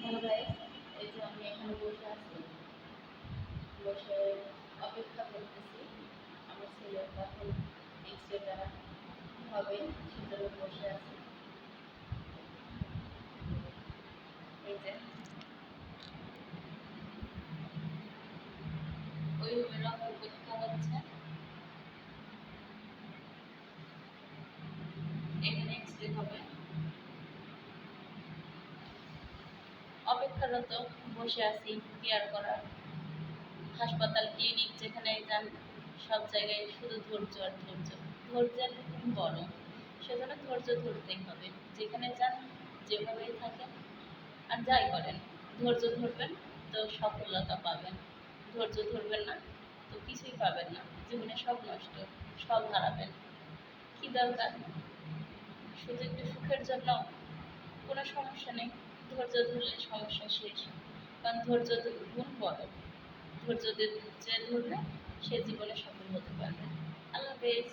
Hello guys, এই যে আমি এখানে বসে আছি, বসে অপেক্ষা করতেছি আমার ছেলের কখন এক্সরেটা হবে, সেজন্য বসে আছি। এই যে ওই রকম পরীক্ষা হচ্ছে, এখানে এক্সরে হবে, অপেক্ষারত বসে আছি কেয়ার করার। হাসপাতাল, ক্লিনিক যেখানে যান সব জায়গায় শুধু ধৈর্য আর ধৈর্য, ধৈর্যের বড়, সেজন্য ধৈর্য ধরতেই হবে। যেখানে যান, যেভাবেই থাকেন আর যাই করেন, ধৈর্য ধরবেন তো সফলতা পাবেন। ধৈর্য ধরবেন না তো কিছুই পাবেন না, জীবনে সব নষ্ট, সব হারাবেন। কী দরকার, শুধু একটু সুখের জন্য কোনো সমস্যা নেই, ধৈর্য ধরলে সমস্যা শেষ। কারণ ধৈর্য গুণ বড়, ধৈর্য যে ধরবে সে জীবনে সফল হতে পারবে। আল্লাহ হাফেজ।